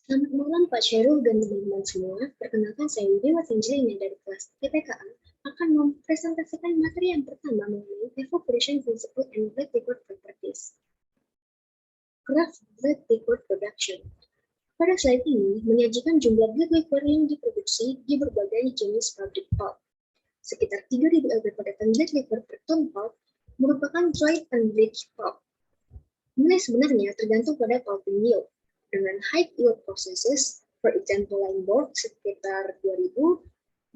Selamat malam Pak Syahrul dan teman-teman semua. Perkenalkan saya Dewa Angelina dari kelas TPKA akan mempresentasikan materi yang pertama mengenai evaporation principle and black liquor properties. Graph black liquor production. Pada slide ini menyajikan jumlah black liquor yang diproduksi di berbagai jenis pabrik pulp. Sekitar 3.000 lb pada ton black liquor per ton pulp merupakan dried and bleached pulp. Nilai sebenarnya tergantung pada pulping yield. Dengan high yield processes, for example line board sekitar 2000,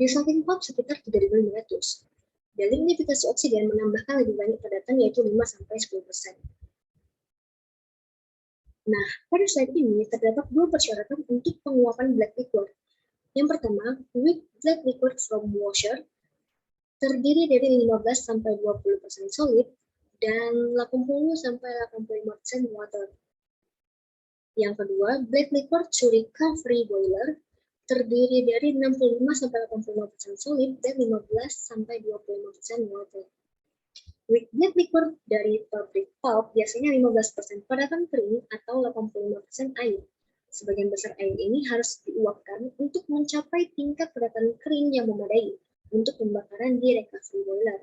resulting pulp sekitar 3500. Delignifikasi oksigen menambahkan lebih banyak padatan yaitu 5-10%. Nah, pada slide ini terdapat dua persyaratan untuk penguapan black liquor. Yang pertama, weak black liquor from washer terdiri dari 15-20% solid dan 80-85% water. Yang kedua, black liquor to recovery boiler terdiri dari 65-85% solid dan 15-25% water. Weak black liquor dari pabrik pulp biasanya 15% padatan kering atau 85% air. Sebagian besar air ini harus diuapkan untuk mencapai tingkat padatan kering yang memadai untuk pembakaran di recovery boiler.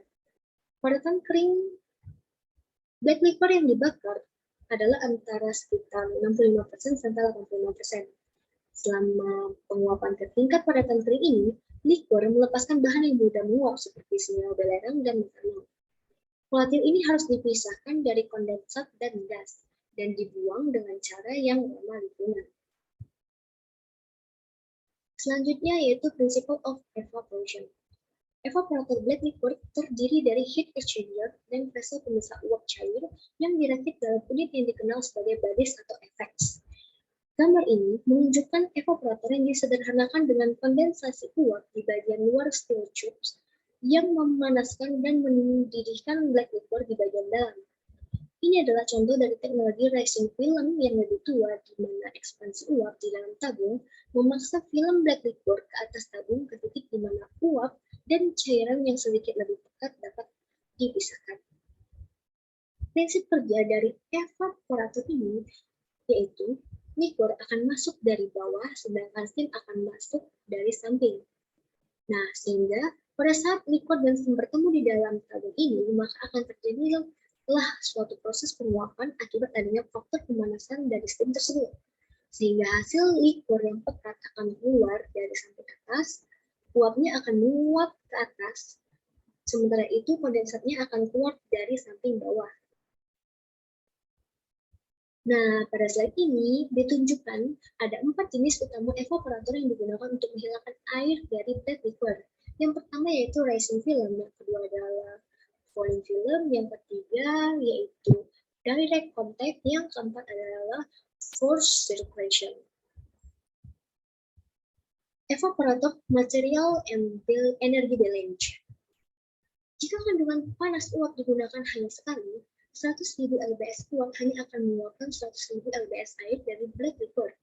Padatan kering black liquor yang dibakar adalah antara sekitar 65% sampai 85%. Selama penguapan ke tingkat padatan kering ini, liquor melepaskan bahan yang mudah menguap seperti sinyal belerang dan metanol. Volatil ini harus dipisahkan dari kondensat dan gas dan dibuang dengan cara yang ramah lingkungan. Selanjutnya yaitu principle of evaporation. Evaporator black liquor terdiri dari heat exchanger dan vessel pemisah uap cair yang dirakit dalam unit yang dikenal sebagai balis atau effects. Gambar ini menunjukkan evaporator yang disederhanakan dengan kondensasi uap di bagian luar steel tubes yang memanaskan dan mendidihkan black liquor di bagian dalam. Ini adalah contoh dari teknologi rising film yang lebih tua di mana ekspansi uap di dalam tabung memaksa film black liquor ke atas tabung ke titik di mana uap dan cairan yang sedikit lebih pekat dapat dipisahkan. Prinsip kerja dari evaporator ini yaitu liquor akan masuk dari bawah sedangkan steam akan masuk dari samping. Nah, sehingga pada saat liquor dan steam bertemu di dalam tabung ini, maka akan terjadi suatu proses penguapan akibat adanya faktor pemanasan dari steam tersebut. Sehingga hasil liquor yang pekat akan keluar dari samping atas, uapnya akan menguap ke atas, sementara itu kondensatnya akan keluar dari samping bawah. Nah, pada slide ini ditunjukkan ada 4 jenis utama evaporator yang digunakan untuk menghilangkan air dari black liquor. Yang pertama yaitu rising film, yang kedua adalah falling film, yang ketiga yaitu direct contact, yang keempat adalah forced circulation. Evaporator material and energy balance. Jika kandungan panas uap digunakan hanya sekali, 100.000 lbs uap hanya akan mengeluarkan 100.000 lbs air dari black liquor.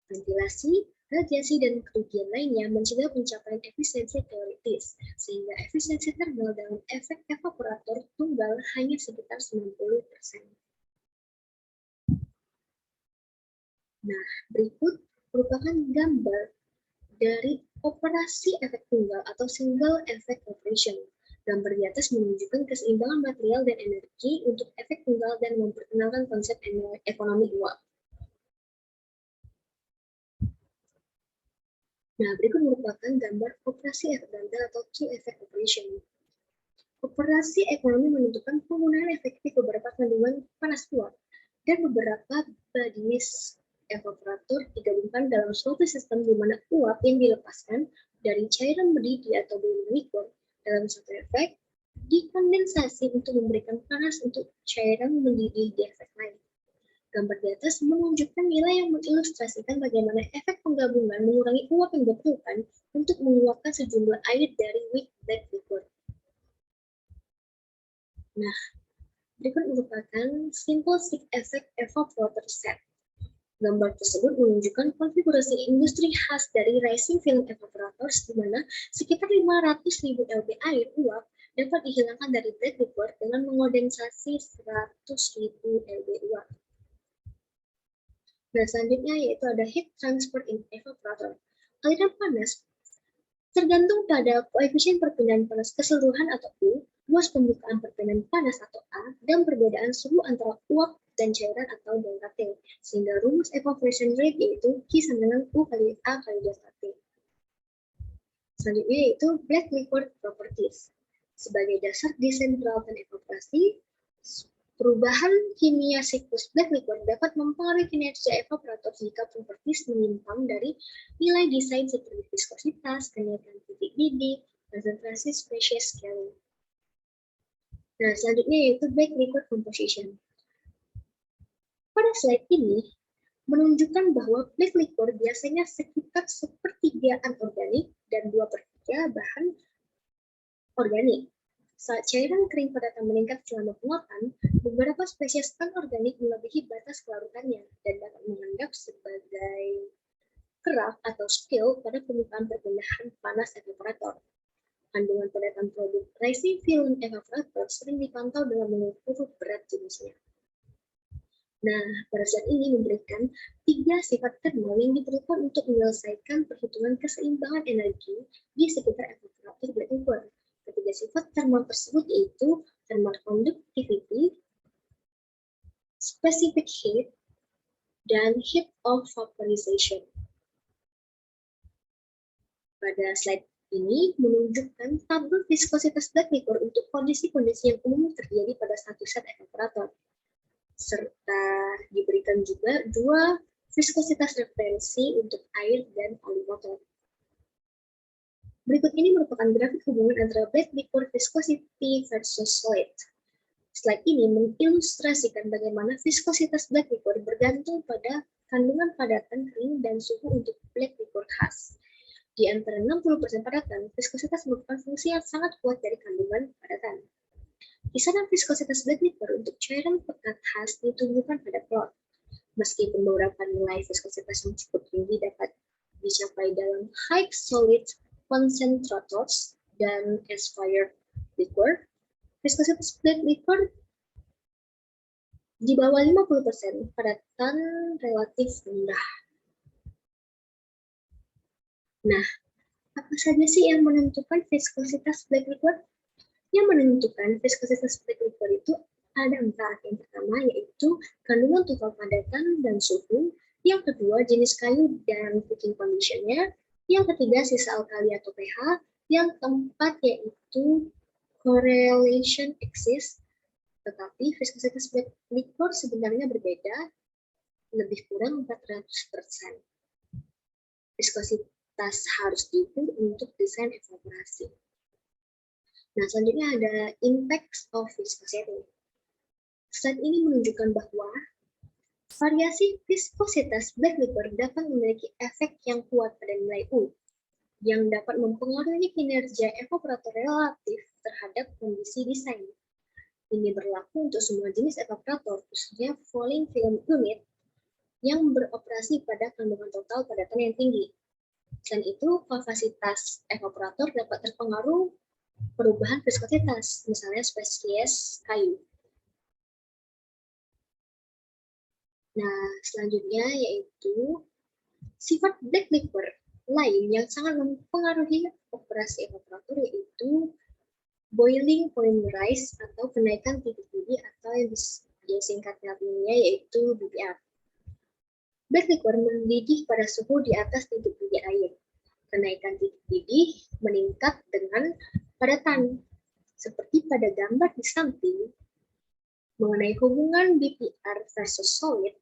Ventilasi, radiasi, dan kerugian lainnya mencegah pencapaian efisiensi teoritis, sehingga efisiensi thermal dalam efek evaporator tunggal hanya sekitar 90%. Nah, berikut merupakan gambar dari operasi efek tunggal atau single effect operation. Gambar di atas menunjukkan keseimbangan material dan energi untuk efek tunggal dan memperkenalkan konsep ekonomi uap. Nah, berikut merupakan gambar operasi efek tunggal atau two effect operation. Operasi ekonomi menentukan penggunaan efektif beberapa kandungan panas uap dan beberapa jenis evaporator digabungkan dalam suatu sistem di mana uap yang dilepaskan dari cairan mendidih atau boiling liquor dalam satu efek dikondensasi untuk memberikan panas untuk cairan mendidih di efek lain. Gambar di atas menunjukkan nilai yang mengilustrasikan bagaimana efek penggabungan mengurangi uap yang diperlukan untuk menguapkan sejumlah air dari weak black liquor. Nah, berikut merupakan simple stick effect evaporator set. Gambar tersebut menunjukkan konfigurasi industri khas dari rising film evaporators di mana sekitar 500.000 lb air uap dapat dihilangkan dari black liquor dengan mengondensasi 100.000 lb uap. Nah, selanjutnya yaitu ada heat transfer in evaporator. Aliran panas tergantung pada koefisien perpindahan panas keseluruhan atau U, luas pembukaan perpindahan panas atau A, dan perbedaan suhu antara uap dan cairan atau delta T. Sehingga rumus evaporation rate yaitu Q sama dengan U kali A kali delta T. Selanjutnya yaitu black liquor properties. Sebagai dasar desain peralatan evaporasi, perubahan kimia siklus black liquor dapat mempengaruhi kinerja evaporator jika properties menyimpang dari nilai desain seperti viskositas, kenaikan titik didih, konsentrasi spesies scaling. Nah, selanjutnya yaitu black liquor composition. Pada slide ini menunjukkan bahwa black liquor biasanya sekitar sepertiga anorganik dan 2/3 bahan organik. Saat cairan kering padatan meningkat selama penguapan, beberapa spesies anorganik melebihi batas kelarutannya dan dapat mengendap sebagai kerak atau spill pada permukaan perpindahan panas evaporator. Kandungan padatan produk rising film evaporator sering dipantau dengan mengukur berat jenisnya. Nah, pada saat ini memberikan 3 sifat termal yang diperlukan untuk menyelesaikan perhitungan keseimbangan energi di sekitar evaporator black liquor. Ketiga sifat termal tersebut yaitu thermal conductivity, specific heat, dan heat of vaporization. Pada slide ini menunjukkan tabel viskositas black liquor untuk kondisi-kondisi yang umum terjadi pada satu set evaporator. Serta diberikan juga 2 viskositas referensi untuk air dan oli motor. Berikut ini merupakan grafik hubungan antara black liquor viscosity versus solid. Slide ini mengilustrasikan bagaimana viskositas black liquor bergantung pada kandungan padatan kering dan suhu untuk black liquor khas. Di antara 60% padatan, viskositas merupakan fungsi yang sangat kuat dari kandungan padatan. Kisaran viskositas black liquor untuk cairan pekat khas ditunjukkan pada plot. Meskipun beberapa nilai viskositas yang cukup tinggi dapat dicapai dalam high solid concentrators dan aspired liquor, viskositas black liquor di bawah 50% padatan relatif rendah. Nah, apa saja sih yang menentukan viskositas black liquor? Yang menentukan viskositas black liquor itu ada 4. Yang pertama yaitu kandungan total padatan dan suhu. Yang kedua jenis kayu dan cooking condition-nya. Yang ketiga sisa alkali atau pH. Yang keempat yaitu correlation axis. Tetapi viskositas black liquor sebenarnya berbeda, lebih kurang 400%. Viskositas harus diukur untuk desain evaporasi. Nah, selanjutnya ada impact of viscosity. Slide ini menunjukkan bahwa variasi viskositas black liquor dapat memiliki efek yang kuat pada nilai U, yang dapat mempengaruhi kinerja evaporator relatif terhadap kondisi desain. Ini berlaku untuk semua jenis evaporator, khususnya falling film unit, yang beroperasi pada kandungan total padatan yang tinggi. Selain itu, kapasitas evaporator dapat terpengaruh perubahan viskositas, misalnya spesies kayu. Nah, selanjutnya yaitu sifat black liquor lain yang sangat mempengaruhi operasi evaporator yaitu boiling point rise atau kenaikan titik didih atau yang disingkatnya yaitu BPR. Black liquor mendidih pada suhu di atas titik didih air. Kenaikan titik didih meningkat dengan padatan. Seperti pada gambar di samping, mengenai hubungan BPR versus solid,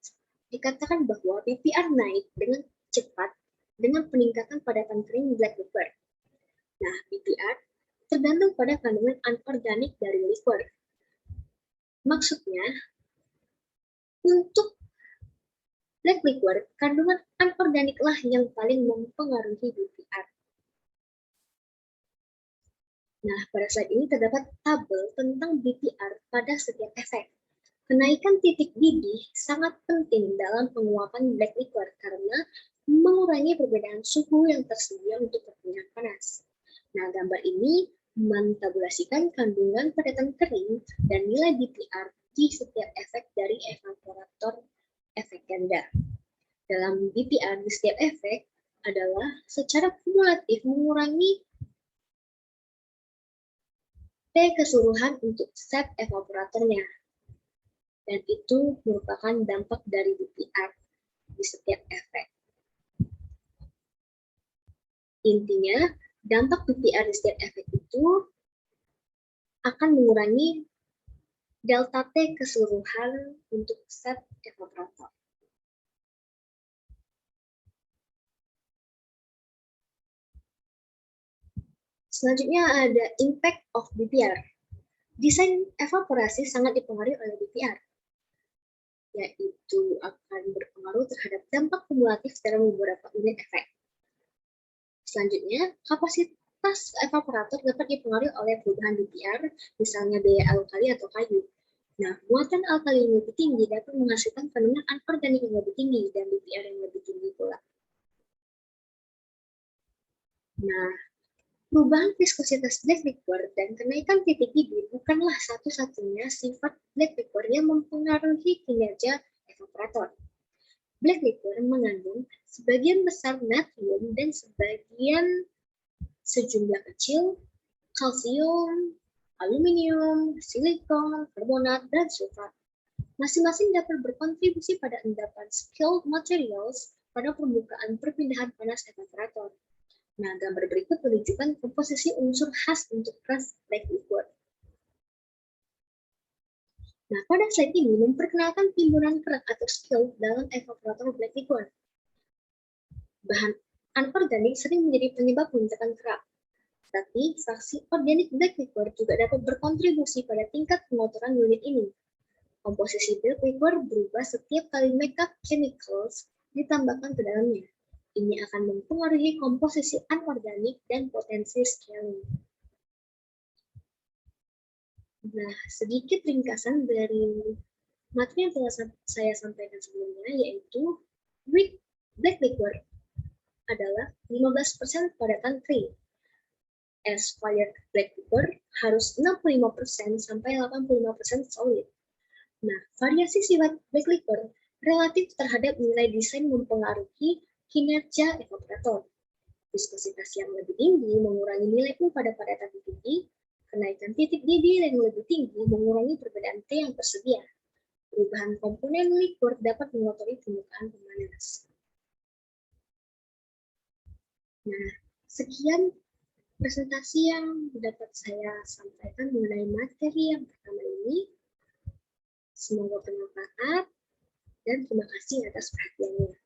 dikatakan bahwa BPR naik dengan cepat dengan peningkatan padatan kering black liquor. Nah, BPR tergantung pada kandungan anorganik dari liquor. Maksudnya, untuk black liquor, kandungan anorganiklah yang paling mempengaruhi BPR. Nah, pada slide ini terdapat tabel tentang BPR pada setiap efek. Kenaikan titik didih sangat penting dalam penguapan black liquor karena mengurangi perbedaan suhu yang tersedia untuk perpindahan panas. Nah, gambar ini mentabulasikan kandungan padatan kering dan nilai BPR di setiap efek dari evaporator efek ganda. dalam BPR di setiap efek adalah secara kumulatif mengurangi T keseluruhan untuk set evaporatornya. Dan itu merupakan dampak dari BPR di setiap efek. Intinya, dampak BPR di setiap efek itu akan mengurangi delta T keseluruhan untuk set evaporator. Selanjutnya ada impact of BPR. Desain evaporasi sangat dipengaruhi oleh BPR, yaitu akan berpengaruh terhadap dampak kumulatif dalam beberapa unit efek. Selanjutnya, kapasitas evaporator dapat dipengaruhi oleh perubahan BPR, misalnya daya alkali atau kayu. Nah, muatan alkali yang lebih tinggi dapat menghasilkan kandungan anorganik yang lebih tinggi dan BPR yang lebih tinggi pula. Nah, perubahan viskositas black liquor dan kenaikan titik didih bukanlah satu-satunya sifat black liquor yang mempengaruhi kinerja evaporator. Black liquor mengandung sebagian besar natrium dan sejumlah kecil kalsium, aluminium, silikon, karbonat, dan sulfat. Masing-masing dapat berkontribusi pada endapan skilled materials pada permukaan perpindahan panas evaporator. Nah, gambar berikut menunjukkan komposisi unsur khas untuk keras black liquor. Nah, pada slide ini memperkenalkan timbunan kerak atau skilled dalam evaporator black liquor. Bahan anorganik sering menjadi penyebab pembentukan kerak. Tapi, fraksi organik black liquor juga dapat berkontribusi pada tingkat pengotoran unit ini. Komposisi black liquor berubah setiap kali makeup chemicals ditambahkan ke dalamnya. Ini akan mempengaruhi komposisi anorganik dan potensi scaling. Nah, sedikit ringkasan dari materi yang telah saya sampaikan sebelumnya, yaitu weak black liquor adalah 15% padatan cream. Aspire black liquor harus 65% sampai 85% solid. Nah, variasi sifat black liquor relatif terhadap nilai desain mempengaruhi kinerja evaporator. Viskositas yang lebih tinggi mengurangi nilai U pada padatan titik, kenaikan titik didih yang lebih tinggi mengurangi perbedaan T yang tersedia. Perubahan komponen liquor dapat mengotori permukaan pemanas. Nah, sekian presentasi yang dapat saya sampaikan mengenai materi yang pertama ini. Semoga bermanfaat dan terima kasih atas perhatiannya.